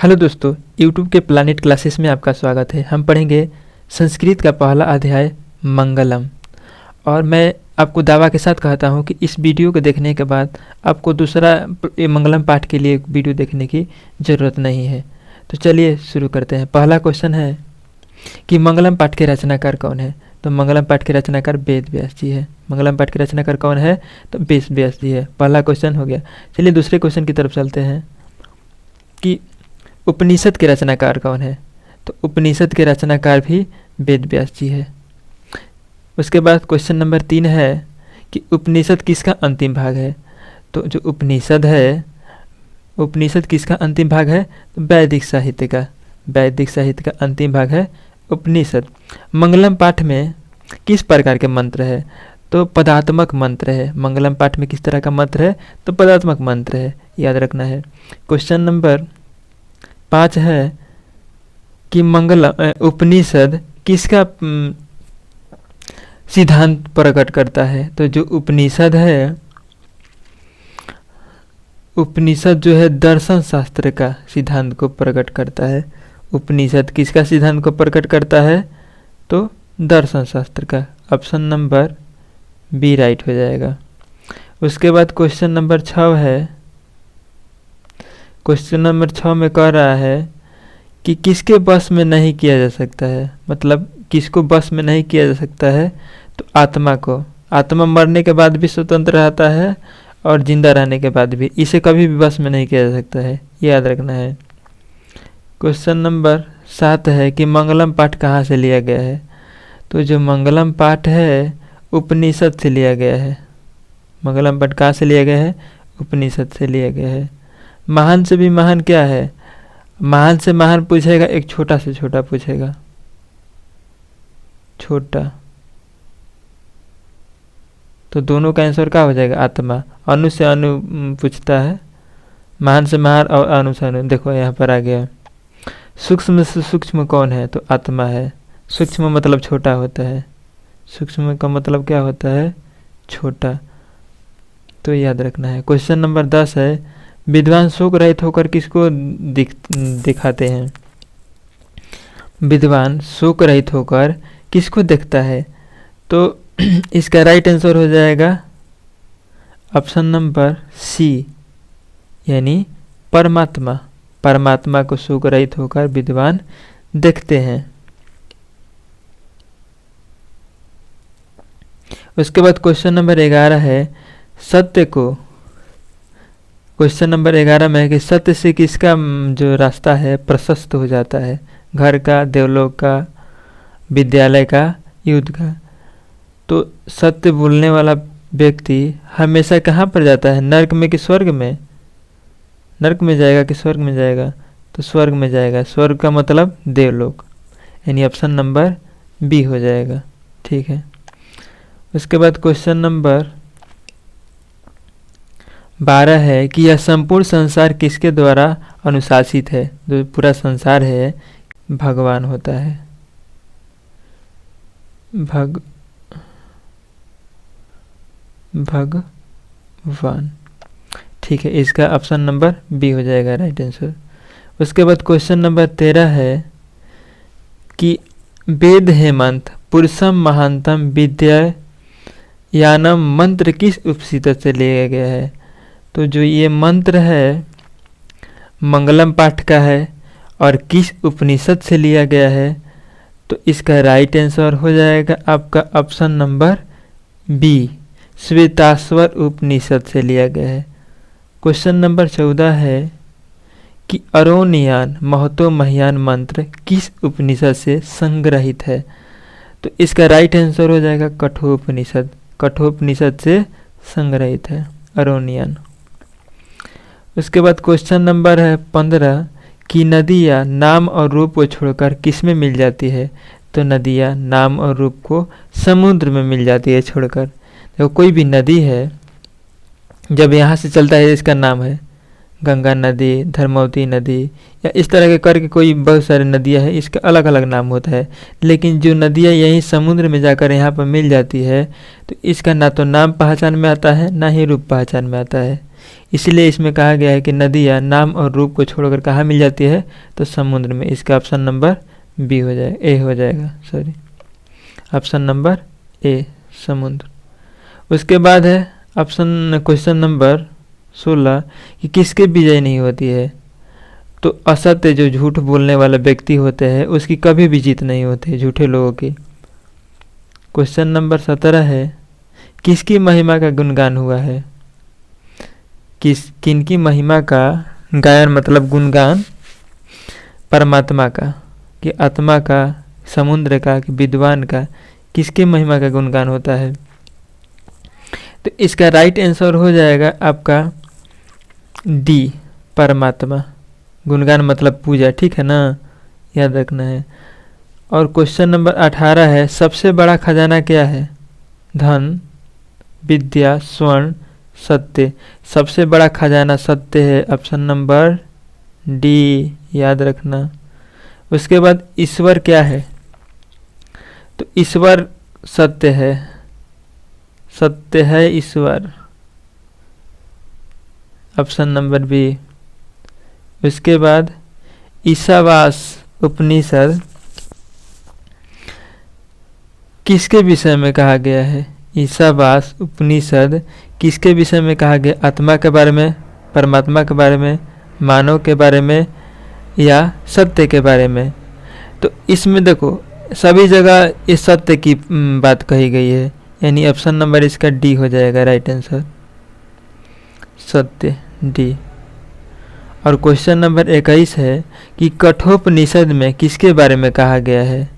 Hello दोस्तों, YouTube के planet classes में आपका स्वागत है। हम पढ़ेंगे संस्कृत का पहला अध्याय मंगलम। और मैं आपको दावा के साथ कहता हूं कि इस वीडियो को देखने के बाद आपको दूसरा मंगलम पाठ के लिए एक वीडियो देखने की ज़रूरत नहीं है। तो चलिए शुरू करते हैं। पहला क्वेश्चन है कि मंगलम पाठ के रचनाकार कौन है। तो मंगलम पाठ के रचनाकार वेद व्यास जी है। मंगलम पाठ के रचनाकार कौन है? तो वेद व्यास जी है। पहला क्वेश्चन हो गया। चलिए दूसरे क्वेश्चन की तरफ चलते हैं कि उपनिषद के रचनाकार कौन है। तो उपनिषद के रचनाकार भी वेद व्यास जी है। उसके बाद क्वेश्चन नंबर 3 है कि उपनिषद किसका अंतिम भाग है। तो जो उपनिषद है, उपनिषद किसका अंतिम भाग है? तो वैदिक साहित्य का। वैदिक साहित्य का अंतिम भाग है उपनिषद। मंगलम पाठ में किस प्रकार के मंत्र है? तो पदात्मक मंत्र है। मंगलम पाठ में किस तरह का मंत्र है? तो पदात्मक मंत्र है, याद रखना है। क्वेश्चन नंबर 5 है कि मंगलम उपनिषद किसका सिद्धांत प्रकट करता है। तो जो उपनिषद है, उपनिषद जो है दर्शन शास्त्र का सिद्धांत को प्रकट करता है। उपनिषद किसका सिद्धांत को प्रकट करता है? तो दर्शन शास्त्र का। ऑप्शन नंबर बी राइट हो जाएगा। उसके बाद क्वेश्चन नंबर 6 है। क्वेश्चन नंबर 6 में कह रहा है कि किसके बस में नहीं किया जा सकता है। मतलब किसको बस में नहीं किया जा सकता है? तो आत्मा को। आत्मा मरने के बाद भी स्वतंत्र रहता है और जिंदा रहने के बाद भी। इसे कभी भी बस में नहीं किया जा सकता है, याद रखना है। क्वेश्चन नंबर 7 है कि मंगलम पाठ कहाँ से लिया गया है। तो जो मंगलम पाठ है उपनिषद से लिया गया है। मंगलम पाठ कहाँ से लिया गया है? उपनिषद से लिया गया है। महान से भी महान क्या है? महान से महान पूछेगा, एक छोटा से छोटा पूछेगा। छोटा, तो दोनों का आंसर क्या हो जाएगा? आत्मा। अणु से अणु पूछता है, महान से महान और अणु से अणु। देखो यहाँ पर आ गया। सूक्ष्म से सूक्ष्म कौन है? तो आत्मा है। सूक्ष्म मतलब छोटा होता है। सूक्ष्म का मतलब क्या होता है? छोटा। तो याद रखना है। क्वेश्चन नंबर 10 है विद्वान शोक रहित होकर किसको दिखाते हैं। विद्वान शोक रहित होकर किसको देखता है? तो इसका राइट आंसर हो जाएगा ऑप्शन नंबर सी, यानी परमात्मा। परमात्मा को शोक रहित होकर विद्वान देखते हैं। उसके बाद क्वेश्चन नंबर 11 है सत्य को। क्वेश्चन नंबर 11 में है कि सत्य से किसका जो रास्ता है प्रशस्त हो जाता है। घर का, देवलोक का, विद्यालय का, युद्ध का। तो सत्य बोलने वाला व्यक्ति हमेशा कहाँ पर जाता है? नर्क में कि स्वर्ग में? नर्क में जाएगा कि स्वर्ग में जाएगा? तो स्वर्ग में जाएगा। स्वर्ग का मतलब देवलोक, यानी ऑप्शन नंबर बी हो जाएगा। ठीक है। उसके बाद क्वेश्चन नंबर 12 है कि यह संपूर्ण संसार किसके द्वारा अनुशासित है। जो पूरा संसार है भगवान होता है। भगवान। ठीक है, इसका ऑप्शन नंबर बी हो जाएगा राइट आंसर। उसके बाद क्वेश्चन नंबर 13 है कि वेद हेमंत पुरुषम महानतम विद्या यानम मंत्र किस उपनिषद से लिया गया है। तो जो ये मंत्र है मंगलम पाठ का है और किस उपनिषद से लिया गया है? तो इसका राइट आंसर हो जाएगा आपका ऑप्शन नंबर बी, श्वेताश्वर उपनिषद से लिया गया है। क्वेश्चन नंबर 14 है कि अरोनियान महतो महियान मंत्र किस उपनिषद से संग्रहित है। तो इसका राइट आंसर हो जाएगा कठोपनिषद। कठोपनिषद से संग्रहित है अरोनियान। उसके बाद क्वेश्चन नंबर है 15 कि नदियाँ नाम और रूप को छोड़कर किस में मिल जाती है। तो नदियाँ नाम और रूप को समुद्र में मिल जाती है छोड़कर। देखो कोई भी नदी है, जब यहाँ से चलता है इसका नाम है गंगा नदी, धर्मवती नदी, या इस तरह के करके कोई बहुत सारी नदियाँ हैं, इसका अलग अलग नाम होता है। लेकिन जो नदियाँ यहीं समुद्र में जाकर यहाँ पर मिल जाती है तो इसका ना तो नाम पहचान में आता है ना ही रूप पहचान में आता है। इसलिए इसमें कहा गया है कि नदियाँ नाम और रूप को छोड़कर कहाँ मिल जाती है, तो समुद्र में। इसका ऑप्शन नंबर बी हो जाएगा, ए हो जाएगा, सॉरी, ऑप्शन नंबर ए समुद्र। उसके बाद है क्वेश्चन नंबर 16 कि किसके विजय नहीं होती है, तो असत्य जो झूठ बोलने वाला व्यक्ति होते हैं उसकी कभी भी जीत नहीं होती है, झूठे लोगों की। क्वेश्चन नंबर 17 है किसकी महिमा का गुणगान हुआ है, किनकी महिमा का गायन मतलब गुणगान, परमात्मा का कि आत्मा का, समुद्र का कि विद्वान का, किसकी महिमा का गुणगान होता है। तो इसका राइट आंसर हो जाएगा आपका डी परमात्मा। गुणगान मतलब पूजा, ठीक है ना, याद रखना है। और क्वेश्चन नंबर 18 है सबसे बड़ा खजाना क्या है, धन, विद्या, स्वर्ण, सत्य। सबसे बड़ा खजाना सत्य है, ऑप्शन नंबर डी, याद रखना। उसके बाद ईश्वर क्या है, तो ईश्वर सत्य है, सत्य है ईश्वर, ऑप्शन नंबर बी। उसके बाद ईशावास उपनिषद किसके विषय में कहा गया है, ईशावास उपनिषद किसके विषय में कहा गया, आत्मा के बारे में, परमात्मा के बारे में, मानव के बारे में या सत्य के बारे में। तो इसमें देखो सभी जगह इस सत्य की बात कही गई है, यानी ऑप्शन नंबर इसका डी हो जाएगा राइट आंसर, सत्य, डी। और क्वेश्चन नंबर 21 है कि कठोपनिषद में किसके बारे में कहा गया है,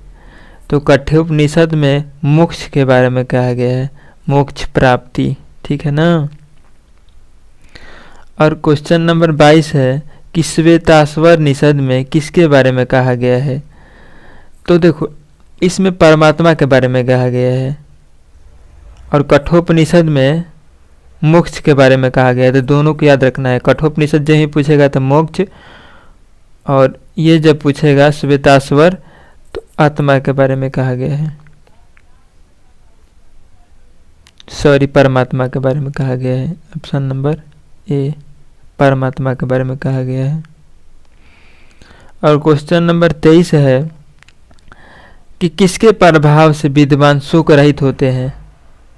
तो कठोपनिषद में मोक्ष के बारे में कहा गया है, मोक्ष प्राप्ति, ठीक है ना। और क्वेश्चन नंबर 22 है कि श्वेताश्वर निषद में किसके बारे में कहा गया है, तो देखो इसमें परमात्मा के बारे में कहा गया है और कठोपनिषद में मोक्ष के बारे में कहा गया है। तो दोनों को याद रखना है, कठोपनिषद जब ही पूछेगा तो मोक्ष, और ये जब पूछेगा श्वेताश्वर तो आत्मा के बारे में कहा गया है, सॉरी परमात्मा के बारे में कहा गया है, ऑप्शन नंबर ए परमात्मा के बारे में कहा गया है। और क्वेश्चन नंबर 23 है कि किसके प्रभाव से विद्वान शोक रहित होते हैं,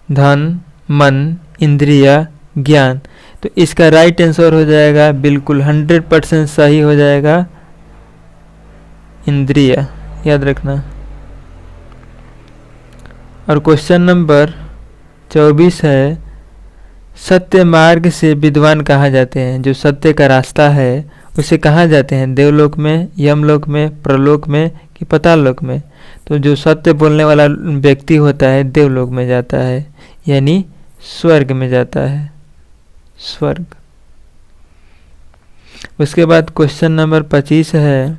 धन, मन, इंद्रिया, ज्ञान। तो इसका राइट आंसर हो जाएगा बिल्कुल 100% सही हो जाएगा इंद्रिया, याद रखना। और क्वेश्चन नंबर 24 है सत्य मार्ग से विद्वान कहाँ जाते हैं, जो सत्य का रास्ता है उसे कहाँ जाते हैं, देवलोक में, यमलोक में, प्रलोक में कि पाताललोक में। तो जो सत्य बोलने वाला व्यक्ति होता है देवलोक में जाता है, यानी स्वर्ग में जाता है, स्वर्ग। उसके बाद क्वेश्चन नंबर 25 है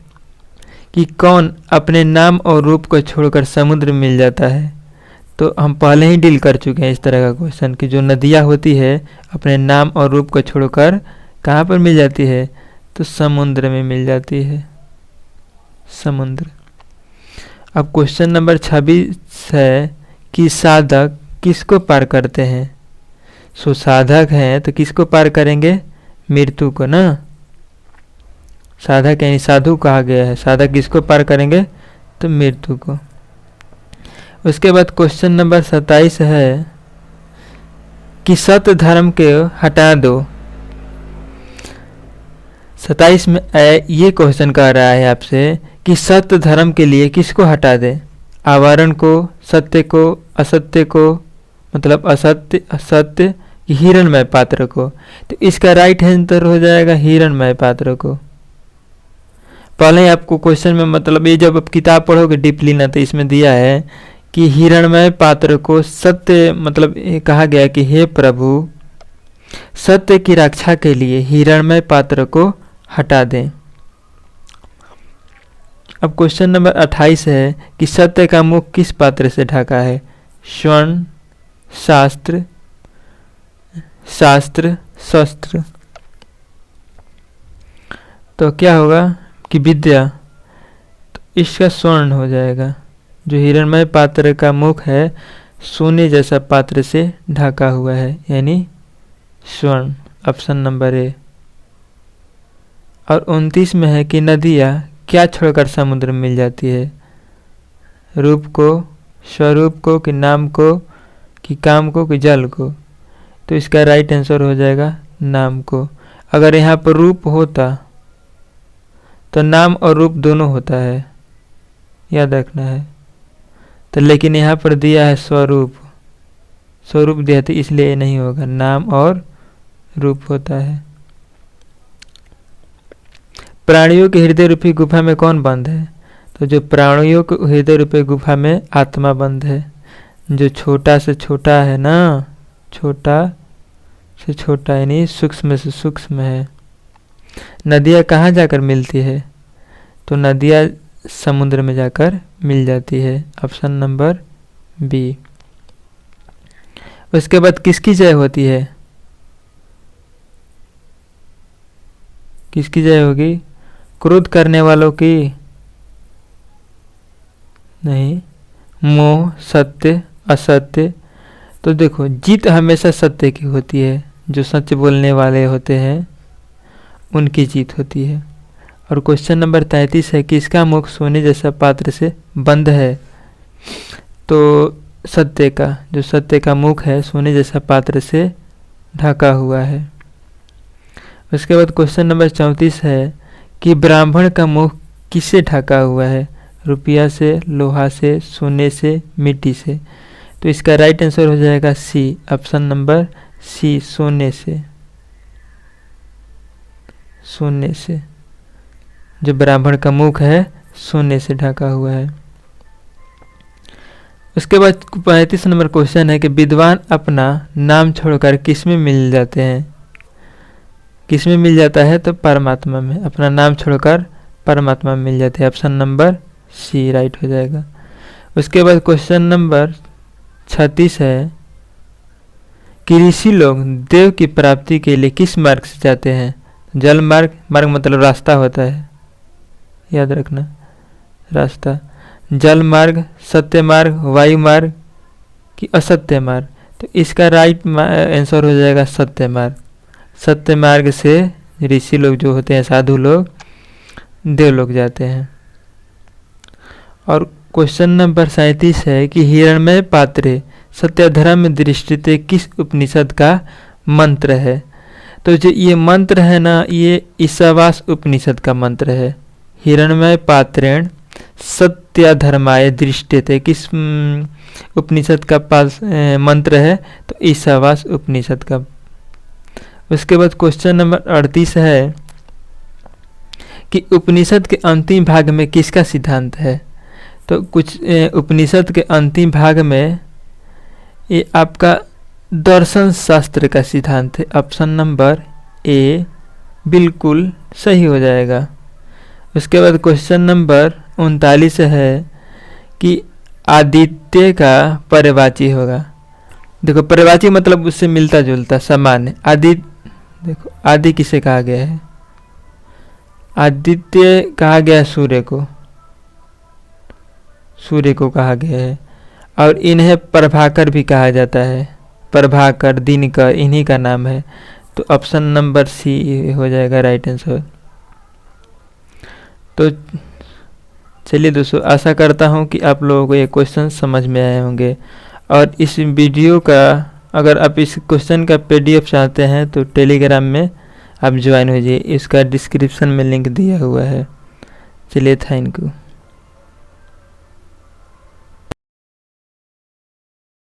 कि कौन अपने नाम और रूप को छोड़कर समुद्र में मिल जाता है। तो हम पहले ही डील कर चुके हैं इस तरह का क्वेश्चन कि जो नदियाँ होती है अपने नाम और रूप को छोड़कर कहाँ पर मिल जाती है, तो समुद्र में मिल जाती है, समुद्र। अब क्वेश्चन नंबर 26 है कि साधक किसको पार करते हैं। सो साधक हैं तो किसको पार करेंगे, मृत्यु को ना, साधक यानी साधु कहा गया है, साधक किसको पार करेंगे, तो मृत्यु को। उसके बाद क्वेश्चन नंबर 27 है कि सत्य धर्म के हटा दो। 27 में ये क्वेश्चन कह रहा है आपसे कि सत्य धर्म के लिए किसको हटा दे, आवरण को, सत्य को, असत्य को, मतलब असत्य, असत्य कि हिरणमय पात्र को। तो इसका राइट आंसर हो जाएगा हिरणमय पात्र को। पहले ही आपको क्वेश्चन में मतलब ये जब आप किताब पढ़ोगे डीपली ना, तो इसमें दिया है कि हिरणमय पात्र को सत्य मतलब कहा गया कि हे प्रभु सत्य की रक्षा के लिए हिरणमय पात्र को हटा दें। अब क्वेश्चन नंबर 28 है कि सत्य का मुख किस पात्र से ढका है, स्वर्ण, शास्त्र, शास्त्र, शस्त्र। तो क्या होगा कि विद्या, तो इसका स्वर्ण हो जाएगा। जो हिरणमय पात्र का मुख है सोने जैसा पात्र से ढका हुआ है, यानी स्वर्ण। Option number A. और 29 में है कि नदियाँ क्या छोड़कर समुद्र में मिल जाती है, रूप को, स्वरूप को, कि नाम को, कि काम को, कि जल को। तो इसका राइट आंसर हो जाएगा नाम को। अगर यहाँ पर रूप होता तो नाम और रूप दोनों होता है, याद रखना है। तो लेकिन यहाँ पर दिया है स्वरूप, स्वरूप दिया तो इसलिए ये नहीं होगा, नाम और रूप होता है। प्राणियों के हृदय रूपी गुफा में कौन बंद है? तो जो प्राणियों के हृदय रूपी गुफा में आत्मा बंद है, जो छोटा से छोटा है ना, छोटा से छोटा यानी सूक्ष्म से सूक्ष्म है। नदियाँ कहाँ जाकर मिलती है? तो नदियाँ समुद्र में जाकर मिल जाती है, ऑप्शन नंबर बी। उसके बाद किसकी जय होती है? किसकी जय होगी? क्रोध करने वालों की नहीं, मोह, सत्य, असत्य। तो देखो जीत हमेशा सत्य की होती है, जो सच बोलने वाले होते हैं उनकी जीत होती है। और क्वेश्चन नंबर 33 है कि इसका मुख सोने जैसा पात्र से बंद है। तो सत्य का, जो सत्य का मुख है सोने जैसा पात्र से ढका हुआ है। उसके बाद क्वेश्चन नंबर 34 है कि ब्राह्मण का मुख किससे ढका हुआ है, रुपया से, लोहा से, सोने से, मिट्टी से। तो इसका राइट आंसर हो जाएगा सी, ऑप्शन नंबर सी, सोने से। सोने से, जो ब्राह्मण का मुख है सोने से ढका हुआ है। उसके बाद 35 नंबर क्वेश्चन है कि विद्वान अपना नाम छोड़कर किस में मिल जाते हैं? किस में मिल जाता है? तो परमात्मा में, अपना नाम छोड़कर परमात्मा में मिल जाते हैं, ऑप्शन नंबर सी राइट हो जाएगा। उसके बाद क्वेश्चन नंबर 36 है कि ऋषि लोग देव की प्राप्ति के लिए किस मार्ग से जाते हैं? जल मार्ग, मार्ग मतलब रास्ता होता है, याद रखना, रास्ता। जल मार्ग, सत्य मार्ग, वायु मार्ग, कि असत्य मार्ग। तो इसका राइट आंसर हो जाएगा सत्य मार्ग। सत्य मार्ग से ऋषि लोग जो होते हैं, साधु लोग, देव लोग जाते हैं। और क्वेश्चन नंबर 37 है कि हिरण्मय पात्रे सत्यधर्म दृष्टिते किस उपनिषद का मंत्र है? तो जो ये मंत्र है ना, ये ईशावास उपनिषद का मंत्र है। हिरण्मय पात्रेण सत्यधर्माय दृष्टिते किस उपनिषद का मंत्र है? तो ईशावास उपनिषद का। उसके बाद क्वेश्चन नंबर 38 है कि उपनिषद के अंतिम भाग में किसका सिद्धांत है? तो कुछ उपनिषद के अंतिम भाग में ये आपका दर्शन शास्त्र का सिद्धांत है, ऑप्शन नंबर ए बिल्कुल सही हो जाएगा। उसके बाद क्वेश्चन नंबर 39 है कि आदित्य का पर्यायवाची होगा। देखो पर्यायवाची मतलब उससे मिलता जुलता, सामान्य। देखो आदि किसे कहा गया है? आदित्य कहा गया है सूर्य को, सूर्य को कहा गया है। और इन्हें प्रभाकर भी कहा जाता है, प्रभाकर, दिनकर, इन्हीं का नाम है। तो ऑप्शन नंबर सी हो जाएगा राइट आंसर। तो चलिए दोस्तों, आशा करता हूँ कि आप लोगों को ये क्वेश्चन समझ में आए होंगे। और इस वीडियो का, अगर आप इस क्वेश्चन का PDF चाहते हैं तो टेलीग्राम में आप ज्वाइन हो जाइए, इसका डिस्क्रिप्शन में लिंक दिया हुआ है। चलिए, थैंक यू।